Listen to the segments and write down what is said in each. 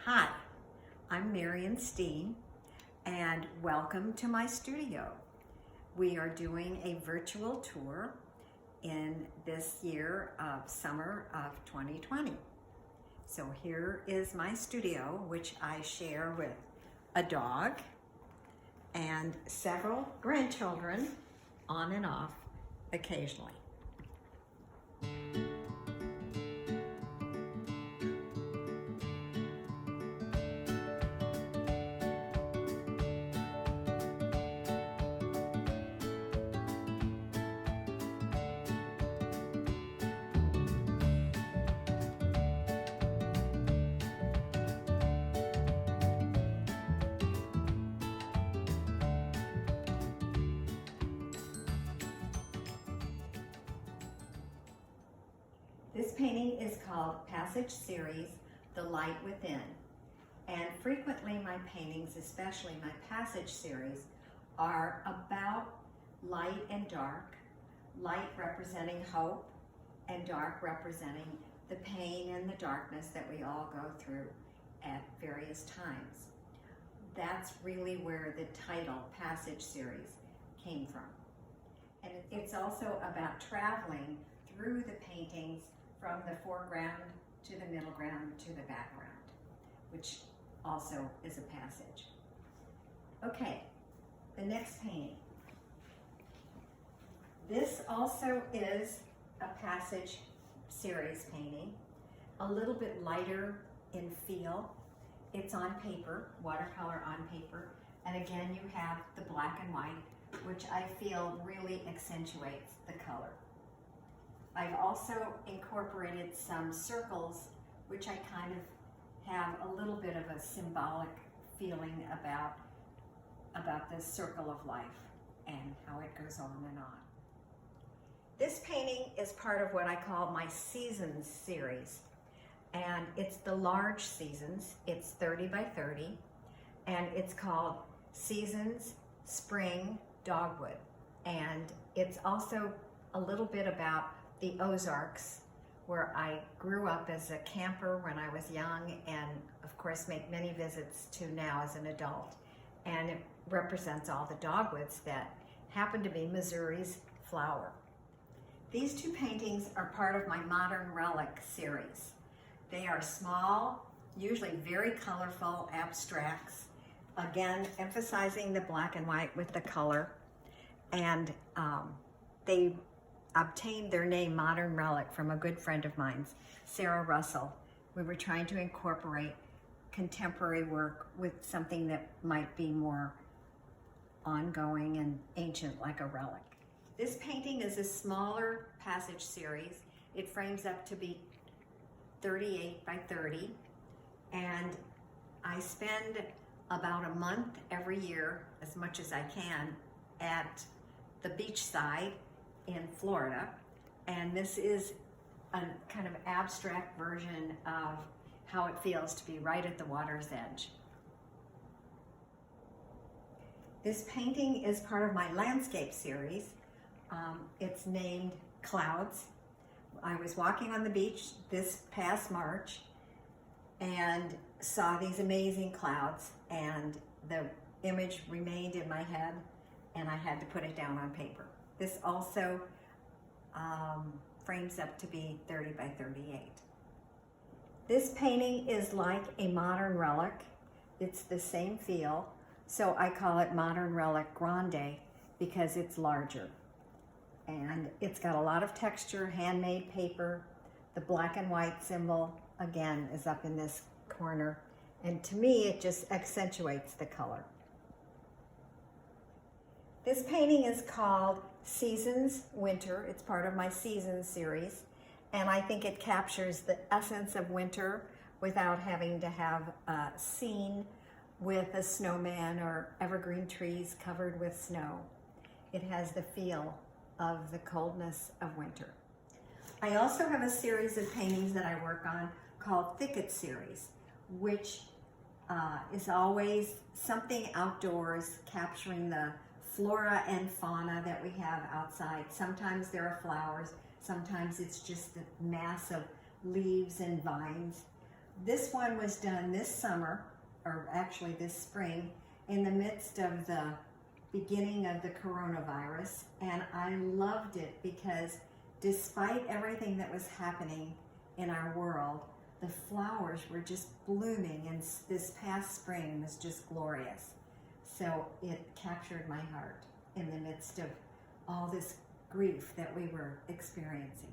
Hi, I'm Marian Steen, and welcome to my studio. We are doing a virtual tour in this year of summer of 2020. So here is my studio, which I share with a dog and several grandchildren on and off occasionally. This painting is called Passage Series, The Light Within. And frequently my paintings, especially my Passage series, are about light and dark, light representing hope and dark representing the pain and the darkness that we all go through at various times. That's really where the title Passage Series came from. And it's also about traveling through the paintings from the foreground to the middle ground to the background, which also is a passage. Okay, the next painting. This also is a Passage series painting, a little bit lighter in feel. It's on paper, watercolor on paper, and again you have the black and white, which I feel really accentuates the color. I've also incorporated some circles, which I kind of have a little bit of a symbolic feeling about this circle of life and how it goes on and on. This painting is part of what I call my Seasons series, and it's the large seasons. It's 30 by 30, and it's called Seasons Spring Dogwood, and it's also a little bit about the Ozarks, where I grew up as a camper when I was young, and of course make many visits to now as an adult. And it represents all the dogwoods that happen to be Missouri's flower. These two paintings are part of my Modern Relic series. They are small, usually very colorful abstracts, again emphasizing the black and white with the color, and they obtained their name Modern Relic from a good friend of mine's, Sarah Russell. We were trying to incorporate contemporary work with something that might be more ongoing and ancient, like a relic. This painting is a smaller Passage series. It frames up to be 38 by 30, and I spend about a month every year, as much as I can, at the beach side in Florida, and this is a kind of abstract version of how it feels to be right at the water's edge. This painting is part of my landscape series. It's named Clouds. I was walking on the beach this past March and saw these amazing clouds, and the image remained in my head and I had to put it down on paper. This also frames up to be 30 by 38. This painting is like a Modern Relic. It's the same feel, so I call it Modern Relic Grande because it's larger. And it's got a lot of texture, handmade paper. The black and white symbol, again, is up in this corner. And to me, it just accentuates the color. This painting is called Seasons Winter. It's part of my Seasons series, and I think it captures the essence of winter without having to have a scene with a snowman or evergreen trees covered with snow. It has the feel of the coldness of winter. I also have a series of paintings that I work on called Thicket series, which is always something outdoors, capturing the flora and fauna that we have outside. Sometimes there are flowers, sometimes it's just a mass of leaves and vines, This one was done this summer, or actually this spring, in the midst of the beginning of the coronavirus, and I loved it because despite everything that was happening in our world, the flowers were just blooming, and this past spring was just glorious. So it captured my heart in the midst of all this grief that we were experiencing.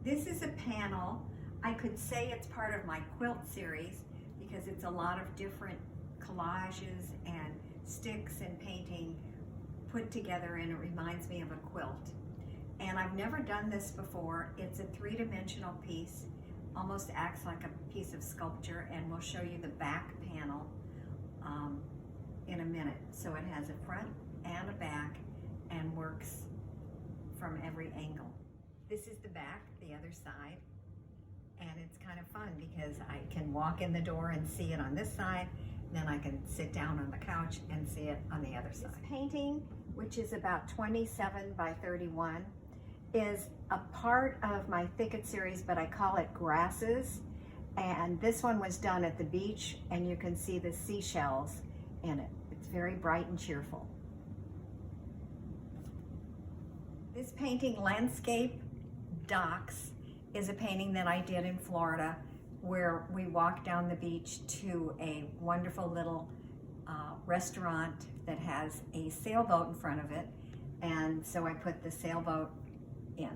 This is a panel. I could say it's part of my quilt series because it's a lot of different collages and sticks and painting put together, and it reminds me of a quilt. And I've never done this before. It's a three-dimensional piece, almost acts like a piece of sculpture, and we'll show you the back panel in a minute. So it has a front and a back and works from every angle. This is the back, the other side, and it's kind of fun because I can walk in the door and see it on this side, then I can sit down on the couch and see it on the other side. This painting, which is about 27 by 31, is a part of my Thicket series, but I call it Grasses, and this one was done at the beach, and you can see the seashells in it. It's very bright and cheerful. This painting, Landscape Docks, is a painting that I did in Florida where we walked down the beach to a wonderful little restaurant that has a sailboat in front of it, and so I put the sailboat in.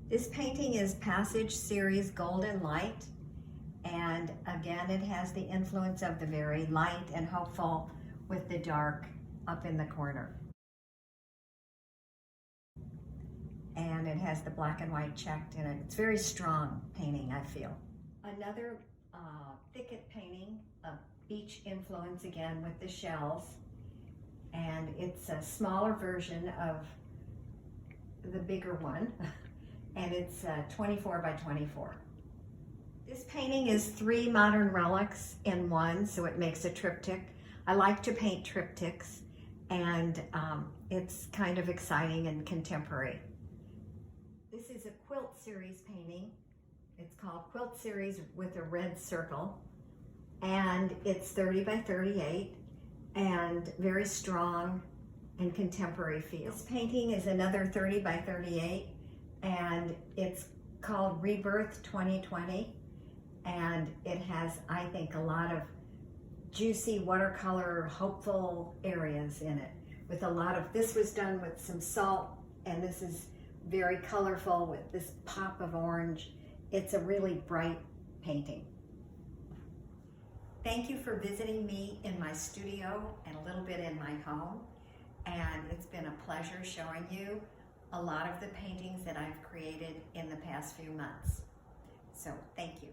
This painting is Passage Series Golden Light, and again it has the influence of the very light and hopeful with the dark up in the corner. And it has the black and white checked in it. It's very strong painting, I feel. Another Thicket painting, a beach influence again with the shells, and it's a smaller version of the bigger one, and it's 24 by 24. This painting is 3 modern relics in one, so it makes a triptych. I like to paint triptychs, and it's kind of exciting and contemporary. This is a quilt series painting. It's called Quilt Series with a red circle, and it's 30 by 38 and very strong and contemporary feel. This painting is another 30 by 38, and it's called Rebirth 2020, and it has, I think, a lot of juicy watercolor, hopeful areas in it. With a lot of, this was done with some salt, and this is very colorful with this pop of orange. It's a really bright painting. Thank you for visiting me in my studio and a little bit in my home. And it's been a pleasure showing you a lot of the paintings that I've created in the past few months. So thank you.